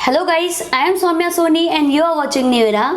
Hello guys, I am Saumya Soni and you are watching new era.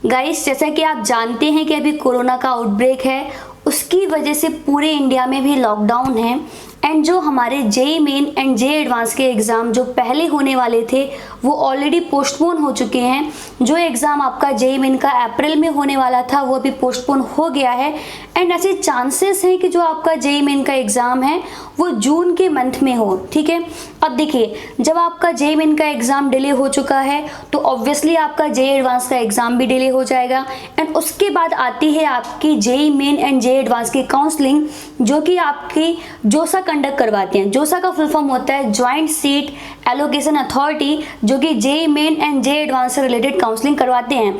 Guys, जैसा कि आप जानते हैं कि अभी कोरोना का आउटब्रेक है, उसकी वजह से पूरे इंडिया में भी लॉकडाउन है एंड जो हमारे JEE main and JEE advance के एग्ज़ाम जो पहले होने वाले थे वो ऑलरेडी पोस्टपोन हो चुके हैं। जो एग्ज़ाम आपका जेईई मेन का अप्रैल में होने वाला था वो अभी पोस्टपोन हो गया है एंड ऐसे चांसेस हैं कि जो आपका जेईई मेन का एग्ज़ाम है वो जून के मंथ में हो। ठीक है, अब देखिए, जब आपका जेईई मेन का एग्ज़ाम डिले हो चुका है तो ऑब्वियसली आपका जेईई एडवांस का एग्ज़ाम भी डिले हो जाएगा एंड उसके बाद आती है आपकी JEE main and JEE advance की काउंसलिंग, जो कि आपकी जोसा कंडक्ट करवाते हैं। जोसा का फुल फॉर्म होता है ज्वाइंट सीट एलोकेशन अथॉरिटी, जो कि JEE main and JEE advance से रिलेटेड काउंसलिंग करवाते हैं।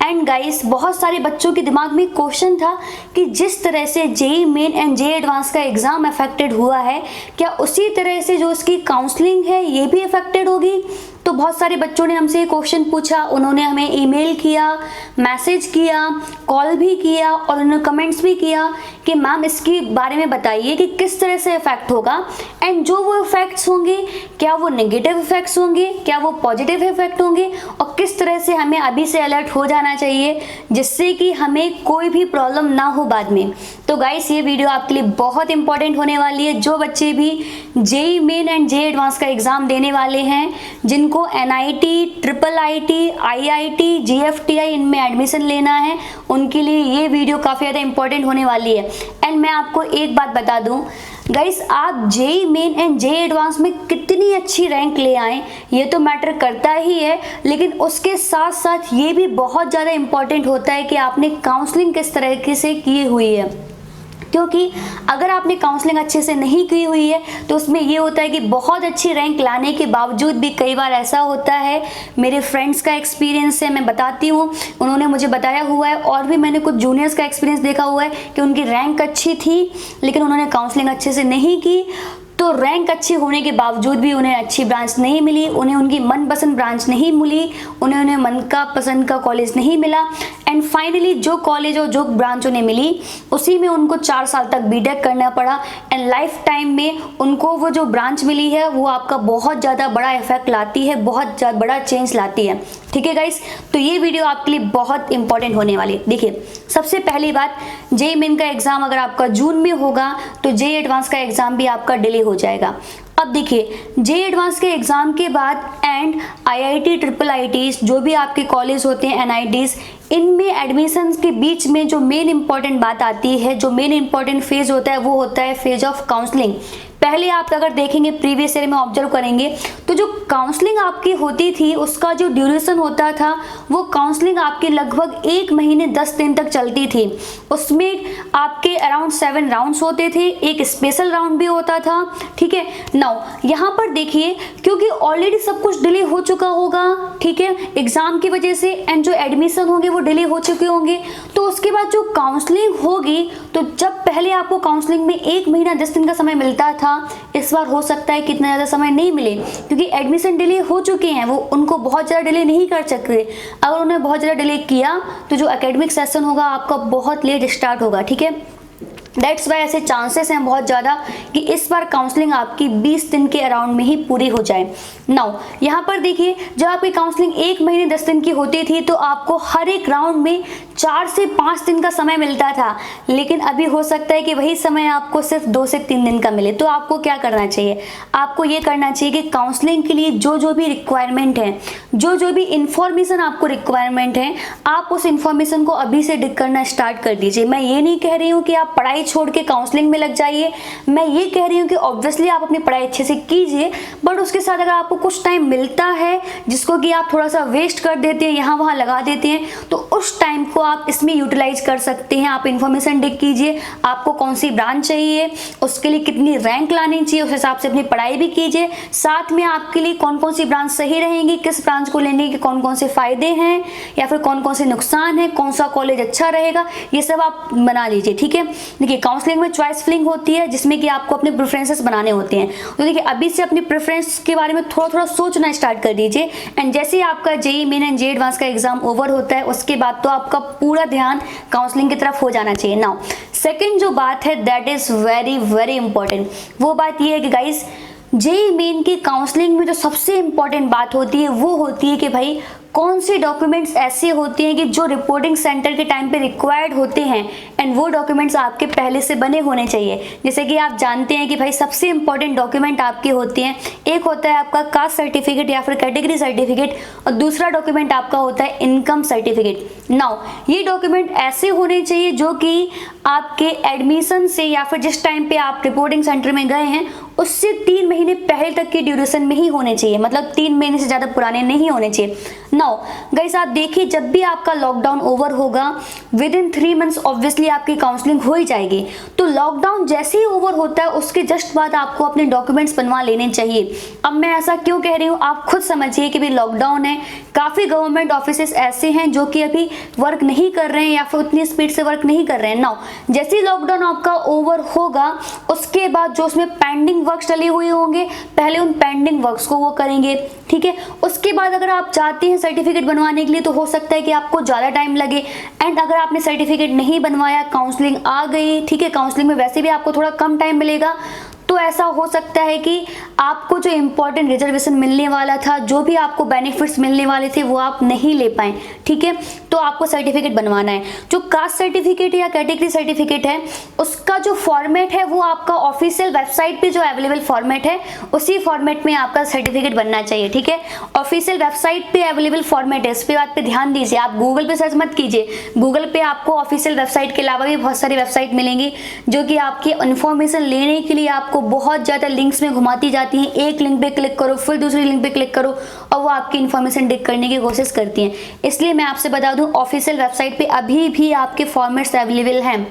एंड गाइस, बहुत सारे बच्चों के दिमाग में क्वेश्चन था कि जिस तरह से JEE main and JEE advance का एग्ज़ाम अफेक्टेड हुआ है, क्या उसी तरह से जो उसकी काउंसलिंग है ये भी अफेक्टेड होगी। तो बहुत सारे बच्चों ने हमसे ये क्वेश्चन पूछा, उन्होंने हमें ईमेल किया, मैसेज किया, कॉल भी किया और उन्होंने कमेंट्स भी किया कि मैम इसके बारे में बताइए कि किस तरह से इफेक्ट होगा एंड जो वो इफेक्ट्स होंगे क्या वो नेगेटिव इफेक्ट्स होंगे, क्या वो पॉजिटिव इफेक्ट होंगे और किस तरह से हमें अभी से अलर्ट हो जाना चाहिए जिससे कि हमें कोई भी प्रॉब्लम ना हो बाद में। तो गाइस, ये वीडियो आपके लिए बहुत इंपॉर्टेंट होने वाली है। जो बच्चे भी JEE main and JEE advance का एग्ज़ाम देने वाले हैं, जिनको NIT, triple IT, IIT, GFTI इनमें एडमिशन लेना है, उनके लिए ये वीडियो काफ़ी ज़्यादा इंपॉर्टेंट होने वाली है। एंड मैं आपको एक बात बता दूं गाइस, आप JEE main and JEE advance में कितनी अच्छी रैंक ले आए ये तो मैटर करता ही है, लेकिन उसके साथ साथ ये भी बहुत ज़्यादा इंपॉर्टेंट होता है कि आपने काउंसलिंग किस तरीके से की हुई है। क्योंकि अगर आपने काउंसलिंग अच्छे से नहीं की हुई है तो उसमें ये होता है कि बहुत अच्छी रैंक लाने के बावजूद भी कई बार ऐसा होता है, मेरे फ्रेंड्स का एक्सपीरियंस है, मैं बताती हूँ, उन्होंने मुझे बताया हुआ है और भी मैंने कुछ जूनियर्स का एक्सपीरियंस देखा हुआ है कि उनकी रैंक अच्छी थी लेकिन उन्होंने काउंसलिंग अच्छे से नहीं की, तो रैंक अच्छी होने के बावजूद भी उन्हें अच्छी ब्रांच नहीं मिली, उन्हें उनकी मनपसंद ब्रांच नहीं मिली, उन्हें मन का पसंद का कॉलेज नहीं मिला एंड फाइनली जो कॉलेज और जो ब्रांच उन्हें मिली उसी में उनको 4 साल तक बीटेक करना पड़ा एंड लाइफ टाइम में उनको वो जो ब्रांच मिली है वो आपका बहुत ज़्यादा बड़ा इफेक्ट लाती है, बहुत बड़ा चेंज लाती है। ठीक है गाइस, तो ये वीडियो आपके लिए बहुत इंपॉर्टेंट होने वाली है। देखिए, सबसे पहली बात, जेईई मेन का एग्ज़ाम अगर आपका जून में होगा तो जेईई एडवांस का एग्ज़ाम भी आपका डिले हो जाएगा। अब देखिए, जेईई एडवांस के एग्ज़ाम के बाद एंड आईआईटी, ट्रिपल आईटीज, जो भी आपके कॉलेज होते हैं, एनआईटीज, इनमें एडमिशन्स के बीच में जो मेन इंपॉर्टेंट बात आती है, जो मेन इंपॉर्टेंट फेज होता है वो होता है फेज ऑफ काउंसलिंग। पहले आप अगर देखेंगे प्रीवियस ईयर में ऑब्जर्व करेंगे तो जो काउंसलिंग आपकी होती थी उसका जो ड्यूरेशन होता था वो काउंसलिंग आपकी लगभग 1 महीने 10 दिन तक चलती थी। उसमें आपके अराउंड 7 राउंड्स होते थे, एक स्पेशल राउंड भी होता था। ठीक है, नाउ यहाँ पर देखिए, क्योंकि ऑलरेडी सब कुछ डिले हो चुका होगा, ठीक है, एग्जाम की वजह से एंड जो एडमिशन होंगे वो डिले हो चुके होंगे, तो उसके बाद जो काउंसलिंग होगी, तो जब पहले आपको काउंसलिंग में 1 महीना 10 दिन का समय मिलता था, इस बार हो सकता है कितना ज़्यादा समय नहीं मिले क्योंकि एडमिशन डिले हो चुके हैं, वो उनको बहुत ज़्यादा डिले नहीं कर सकते। अगर उन्होंने बहुत ज़्यादा डिले किया तो जो एकेडमिक सेशन होगा आपका बहुत लेट स्टार्ट होगा। ठीक है, दैट्स वाई ऐसे चांसेस हैं बहुत ज़्यादा कि इस बार काउंसलिंग आपकी 20 दिन के अराउंड में ही पूरी हो जाए। नाउ यहाँ पर देखिए, जब आपकी काउंसलिंग 1 महीने 10 दिन की होती थी तो आपको हर एक राउंड में 4 से 5 दिन का समय मिलता था, लेकिन अभी हो सकता है कि वही समय आपको सिर्फ 2 से 3 दिन का मिले। तो आपको क्या करना चाहिए, आपको ये करना चाहिए कि काउंसलिंग के लिए जो भी रिक्वायरमेंट है, जो भी इंफॉर्मेशन आपको रिक्वायरमेंट है, आप उस इंफॉर्मेशन को अभी से डिग करना स्टार्ट कर दीजिए। मैं ये नहीं कह रही हूँ कि आप पढ़ाई छोड़ के काउंसलिंग में लग जाइए, मैं ये कह रही हूँ कि ऑब्वियसली आप अपनी पढ़ाई अच्छे से कीजिए, बट उसके साथ अगर आपको कुछ टाइम मिलता है जिसको कि आप थोड़ा सा वेस्ट कर देते हैं, यहाँ वहाँ लगा देते हैं, तो उस टाइम को आप इसमें यूटिलाइज कर सकते हैं। आप इन्फॉर्मेशन डिग कीजिए, आपको कौन सी ब्रांच चाहिए, उसके लिए कितनी रैंक लानी चाहिए, उस हिसाब से अपनी पढ़ाई भी कीजिए। साथ में आपके लिए कौन कौन सी ब्रांच सही रहेंगी, किस ब्रांच को लेने के कौन कौन से फायदे हैं या फिर कौन कौन से नुकसान है, कौन सा कॉलेज अच्छा रहेगा, ये सब आप बना लीजिए। ठीक है, देखिए, काउंसलिंग में चॉइस फिलिंग होती है जिसमें कि आपको अपने प्रेफरेंसेस बनाने होते हैं। तो देखिए, अभी से अपनी प्रेफरेंस के बारे में थोड़ा थोड़ा सोचना स्टार्ट कर दीजिए एंड जैसे ही आपका JEE main and JEE advance का एग्जाम ओवर होता है उसके बाद तो आपका पूरा ध्यान काउंसलिंग की तरफ हो जाना चाहिए। नाउ सेकंड जो बात है that is very very important, वो बात ये है कि गाइस जेईई मेन की काउंसलिंग में जो सबसे इम्पॉर्टेंट बात होती है वो होती है कि भाई कौन से डॉक्यूमेंट्स ऐसे होते हैं कि जो रिपोर्टिंग सेंटर के टाइम पे रिक्वायर्ड होते हैं, एंड वो डॉक्यूमेंट्स आपके पहले से बने होने चाहिए। जैसे कि आप जानते हैं कि भाई सबसे इंपॉर्टेंट डॉक्यूमेंट आपके होते हैं, एक होता है आपका कास्ट सर्टिफिकेट या फिर कैटेगरी सर्टिफिकेट, और दूसरा डॉक्यूमेंट आपका होता है इनकम सर्टिफिकेट। नाउ ये डॉक्यूमेंट ऐसे होने चाहिए जो कि आपके एडमिशन से या फिर जिस टाइम पे आप रिपोर्टिंग सेंटर में गए हैं उससे 3 महीने पहले तक की ड्यूरेशन में ही होने चाहिए, मतलब 3 महीने से ज़्यादा पुराने नहीं होने चाहिए। नाउ गाइस आप देखिए, जब भी आपका लॉकडाउन ओवर होगा विद इन 3 मंथ्स ऑब्वियसली आपकी काउंसलिंग हो ही जाएगी। तो लॉकडाउन जैसे ही ओवर होता है उसके जस्ट बाद आपको अपने डॉक्यूमेंट्स बनवा लेने चाहिए। अब मैं ऐसा क्यों कह रही हूँ आप खुद समझिए कि भी लॉकडाउन है, काफ़ी गवर्नमेंट ऑफिसेस ऐसे हैं जो कि अभी वर्क नहीं कर रहे हैं या फिर उतनी स्पीड से वर्क नहीं कर रहे हैं। नाउ जैसे ही लॉकडाउन आपका ओवर होगा उसके बाद जो उसमें पेंडिंग वर्क्स चले हुए होंगे पहले उन पेंडिंग वर्क्स को वो करेंगे, ठीक है। उसके बाद अगर आप चाहते हैं सर्टिफिकेट बनवाने के लिए तो हो सकता है कि आपको ज़्यादा टाइम लगे, एंड अगर आपने सर्टिफिकेट नहीं बनवाया, काउंसलिंग आ गई, ठीक है, काउंसलिंग में वैसे भी आपको थोड़ा कम टाइम मिलेगा, तो ऐसा हो सकता है कि आपको जो इम्पोर्टेंट रिजर्वेशन मिलने वाला था, जो भी आपको बेनिफिट्स मिलने वाले थे वो आप नहीं ले पाए, ठीक है। तो आपको सर्टिफिकेट बनवाना है। जो कास्ट सर्टिफिकेट या कैटेगरी सर्टिफिकेट है उसका जो फॉर्मेट है वो आपका ऑफिशियल वेबसाइट पे जो अवेलेबल फॉर्मेट है उसी फॉर्मेट में आपका सर्टिफिकेट बनना चाहिए, ठीक है। ऑफिशियल वेबसाइट पे अवेलेबल फॉर्मेट है, इस पे बात पे ध्यान दीजिए। आप गूगल पे सर्च मत कीजिए, गूगल पे आपको ऑफिशियल वेबसाइट के अलावा भी बहुत सारी वेबसाइट मिलेंगी जो कि आपकी इन्फॉर्मेशन लेने के लिए आपको बहुत ज़्यादा लिंक्स में घुमाती जाती हैं। एक लिंक पे क्लिक करो फिर दूसरी लिंक पे क्लिक करो और वो आपकी इन्फॉर्मेशन डिक करने की कोशिश करती हैं। इसलिए मैं आपसे बता दूं ऑफिशियल वेबसाइट पे अभी भी आपके फॉर्मेट्स अवेलेबल हैं,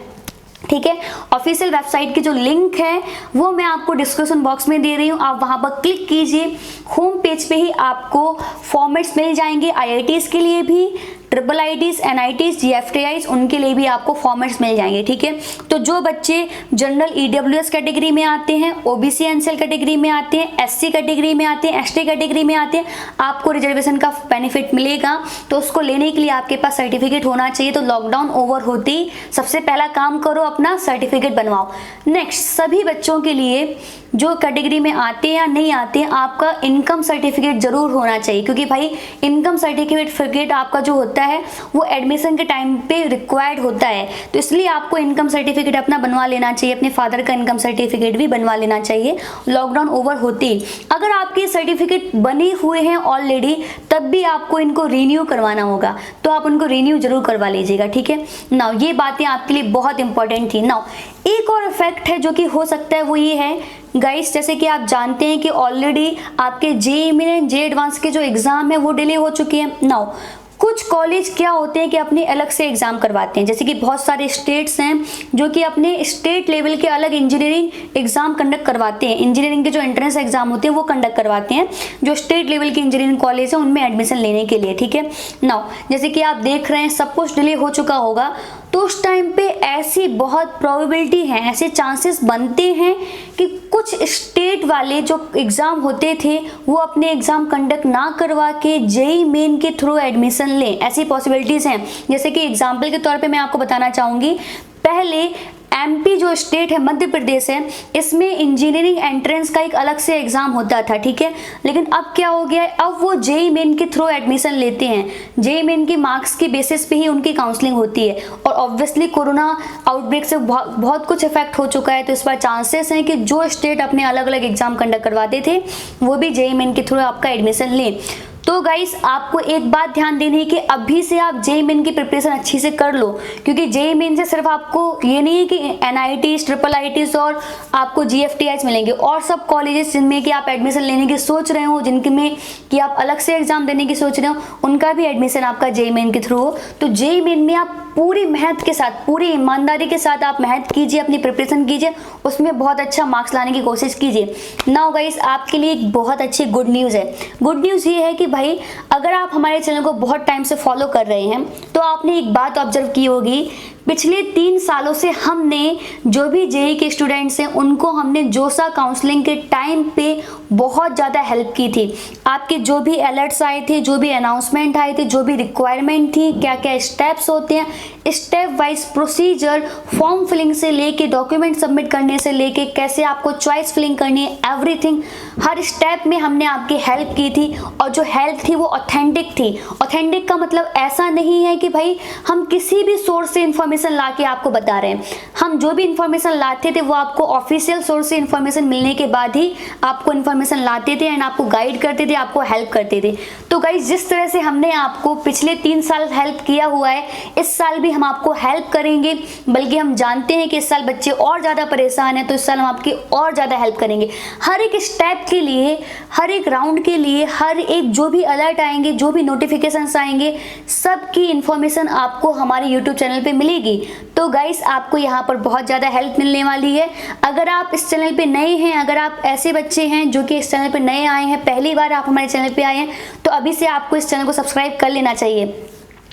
ठीक है। ऑफिशियल वेबसाइट की जो लिंक है वो मैं आपको डिस्क्रिप्शन बॉक्स में दे रही हूँ, आप वहाँ पर क्लिक कीजिए। होम पेज पे ही आपको फॉर्मेट्स मिल जाएंगे, IITs के लिए भी, IIITs, NITs, GFTIs उनके लिए भी आपको फॉर्मेट्स मिल जाएंगे, ठीक है। तो जो बच्चे जनरल EWS कैटेगरी में आते हैं, OBC NCL कैटेगरी में आते हैं, SC कैटेगरी में आते हैं, ST कैटेगरी में आते हैं, आपको रिजर्वेशन का बेनिफिट मिलेगा। तो उसको लेने के लिए आपके पास सर्टिफिकेट होना चाहिए। तो लॉकडाउन ओवर होते ही सबसे पहला काम करो, अपना सर्टिफिकेट बनवाओ। नेक्स्ट, सभी बच्चों के लिए जो कैटेगरी में आते हैं या नहीं आते हैं आपका इनकम सर्टिफिकेट जरूर होना चाहिए, क्योंकि भाई इनकम सर्टिफिकेट आपका जो होता है वो एडमिशन के टाइम पे रिक्वायर्ड होता है। तो इसलिए आपको इनकम सर्टिफिकेट अपना बनवा लेना चाहिए, अपने फादर का इनकम सर्टिफिकेट भी बनवा लेना चाहिए लॉकडाउन ओवर होते ही। अगर आपके सर्टिफिकेट बने हुए हैं ऑलरेडी तब भी आपको इनको रीन्यू करवाना होगा, तो आप उनको रीन्यू जरूर करवा लीजिएगा, ठीक है। नाउ ये बातें आपके लिए बहुत इंपॉर्टेंट थी। नाउ एक और इफेक्ट है जो कि हो सकता है वो ये है गाइस, जैसे कि आप जानते हैं कि ऑलरेडी आपके JEE मेन जे एडवांस के जो एग्जाम है वो डिले हो चुके हैं। नाउ कुछ कॉलेज क्या होते हैं कि अपने अलग से एग्जाम करवाते हैं, जैसे कि बहुत सारे स्टेट्स हैं जो कि अपने स्टेट लेवल के अलग इंजीनियरिंग एग्जाम कंडक्ट करवाते हैं। इंजीनियरिंग के जो एंट्रेंस एग्जाम होते हैं वो कंडक्ट करवाते हैं जो स्टेट लेवल के इंजीनियरिंग कॉलेज है उनमें एडमिशन लेने के लिए, ठीक है। नाउ जैसे कि आप देख रहे हैं सब कुछ डिले हो चुका होगा, तो उस टाइम पे ऐसी बहुत प्रोबेबिलिटी है, ऐसे चांसेस बनते हैं कि कुछ स्टेट वाले जो एग्ज़ाम होते थे वो अपने एग्ज़ाम कंडक्ट ना करवा के JEE मेन के थ्रू एडमिशन लें। ऐसी पॉसिबिलिटीज़ हैं। जैसे कि एग्जाम्पल के तौर पे मैं आपको बताना चाहूँगी, पहले MP जो स्टेट है, मध्य प्रदेश है, इसमें इंजीनियरिंग एंट्रेंस का एक अलग से एग्जाम होता था, ठीक है। लेकिन अब क्या हो गया है, अब वो JEE मेन के थ्रू एडमिशन लेते हैं। JEE मेन के मार्क्स के बेसिस पे ही उनकी काउंसलिंग होती है। और ऑब्वियसली कोरोना आउटब्रेक से बहुत कुछ इफेक्ट हो चुका है, तो इस बार चांसेस हैं कि जो स्टेट अपने अलग अलग एग्जाम कंडक्ट करवाते थे वो भी JEE मेन के थ्रू आपका एडमिशन लें। तो गाइस आपको एक बात ध्यान देनी है कि अभी से आप JEE मेन की प्रिपरेशन अच्छी से कर लो, क्योंकि JEE मेन से सिर्फ आपको ये नहीं है कि NITs, IIITs और आपको GFTIs मिलेंगे, और सब कॉलेजेस जिनमें कि आप एडमिशन लेने की सोच रहे हो, जिनके में कि आप अलग से एग्जाम देने की सोच रहे हो, उनका भी एडमिशन आपका JEE मेन के थ्रू हो। तो JEE मेन में आप पूरी मेहनत के साथ, पूरी ईमानदारी के साथ आप मेहनत कीजिए, अपनी प्रिपरेशन कीजिए, उसमें बहुत अच्छा मार्क्स लाने की कोशिश कीजिए। नाउ गाइस आपके लिए एक बहुत अच्छी गुड न्यूज़ है। गुड न्यूज़ ये है कि भाई अगर आप हमारे चैनल को बहुत टाइम से फॉलो कर रहे हैं तो आपने एक बात ऑब्जर्व की होगी, पिछले 3 सालों से हमने जो भी JEE के स्टूडेंट्स हैं उनको हमने जोसा काउंसलिंग के टाइम पे बहुत ज़्यादा हेल्प की थी। आपके जो भी अलर्ट्स आए थे, जो भी अनाउंसमेंट आए थे, जो भी रिक्वायरमेंट थी, क्या क्या स्टेप्स होते हैं, step wise procedure, form filling से लेके डॉक्यूमेंट सबमिट करने से लेके कैसे आपको चॉइस फिलिंग करनी है, एवरीथिंग, हर स्टेप में हमने आपकी हेल्प की थी। और जो हेल्प थी वो ऑथेंटिक थी। ऑथेंटिक का मतलब ऐसा नहीं है कि भाई हम किसी भी सोर्स से इंफॉर्मेशन ला के आपको बता रहे हैं। हम जो भी इंफॉर्मेशन लाते थे वो आपको ऑफिशियल सोर्स से इंफॉर्मेशन मिलने के बाद ही आपको इंफॉर्मेशन लाते थे एंड आपको गाइड करते थे, आपको हेल्प करते थे। तो गाइस, जिस तरह से हमने आपको पिछले 3 साल हेल्प किया हुआ है, इस साल भी हम आपको हेल्प करेंगे। बल्कि हम जानते हैं कि इस साल बच्चे और ज़्यादा परेशान हैं, तो इस साल हम आपकी और ज़्यादा हेल्प करेंगे। हर एक स्टेप के लिए, हर एक राउंड के लिए, हर एक जो भी अलर्ट आएंगे, जो भी नोटिफिकेशंस आएंगे, सबकी इंफॉर्मेशन आपको हमारे यूट्यूब चैनल पे मिलेगी। तो गाइस, आपको यहाँ पर बहुत ज़्यादा हेल्प मिलने वाली है। अगर आप इस चैनल पे नए हैं, अगर आप ऐसे बच्चे हैं जो कि इस चैनल पे नए आए हैं, पहली बार आप हमारे चैनल पे आए हैं, तो अभी से आपको इस चैनल को सब्सक्राइब कर लेना चाहिए।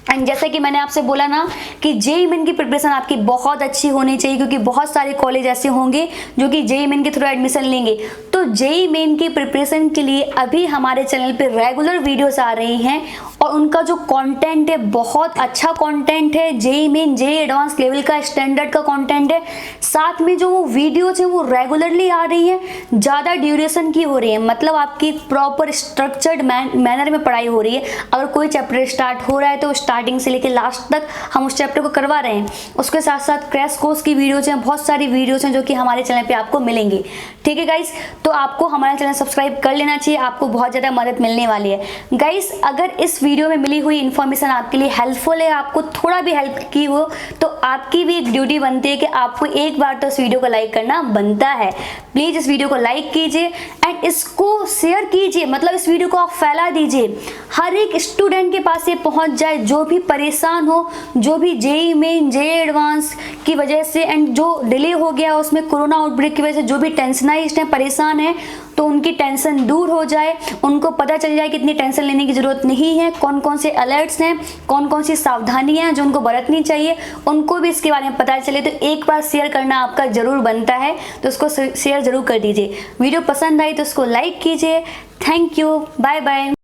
एंड जैसे कि मैंने आपसे बोला ना कि जेईई मेन की प्रिपरेशन आपकी बहुत अच्छी होनी चाहिए, क्योंकि बहुत सारे कॉलेज ऐसे होंगे जो कि जेईई मेन के थ्रू एडमिशन लेंगे। तो जेईई मेन की प्रिपरेशन के लिए अभी हमारे चैनल पे रेगुलर वीडियोस आ रही हैं और उनका जो कंटेंट है बहुत अच्छा कंटेंट है। JEE main, JEE advance level का स्टैंडर्ड का कंटेंट है। साथ में जो वो वीडियोज हैं वो रेगुलरली आ रही हैं, ज़्यादा ड्यूरेशन की हो रही है, मतलब आपकी प्रॉपर स्ट्रक्चर्ड मैनर में पढ़ाई हो रही है। अगर कोई चैप्टर स्टार्ट हो रहा है तो स्टार्टिंग से लेकर लास्ट तक हम उस चैप्टर को करवा रहे हैं। उसके साथ साथ क्रैश कोर्स की वीडियोज हैं, बहुत सारी वीडियोज हैं जो कि हमारे चैनल पे आपको मिलेंगी। ठीक है गाइस, तो आपको हमारा चैनल सब्सक्राइब कर लेना चाहिए, आपको बहुत ज़्यादा मदद मिलने वाली है। गाइस, अगर इस वीडियो में मिली हुई इन्फॉर्मेशन आपके लिए हेल्पफुल है, आपको थोड़ा भी हेल्प की हो, तो आपकी भी एक ड्यूटी बनती है कि आपको एक बार तो इस वीडियो को लाइक करना बनता है। प्लीज़ इस वीडियो को लाइक कीजिए एंड इसको शेयर कीजिए, मतलब इस वीडियो को आप फैला दीजिए, हर एक स्टूडेंट के पास ये पहुंच जाए जो भी परेशान हो, जो भी जेईई मेन, जेईई एडवांस की वजह से एंड जो डिले हो गया उसमें कोरोना आउटब्रेक की वजह से जो भी टेंशनाइज्ड हैं, परेशान हैं, तो उनकी टेंशन दूर हो जाए, उनको पता चल जाए कि इतनी टेंशन लेने की ज़रूरत नहीं है, कौन कौन से अलर्ट्स हैं, कौन कौन सी सावधानियां हैं जो उनको बरतनी चाहिए, उनको भी इसके बारे में पता चले। तो एक बार शेयर करना आपका ज़रूर बनता है, तो उसको शेयर ज़रूर कर दीजिए। वीडियो पसंद आई तो उसको लाइक कीजिए। Thank you, bye bye.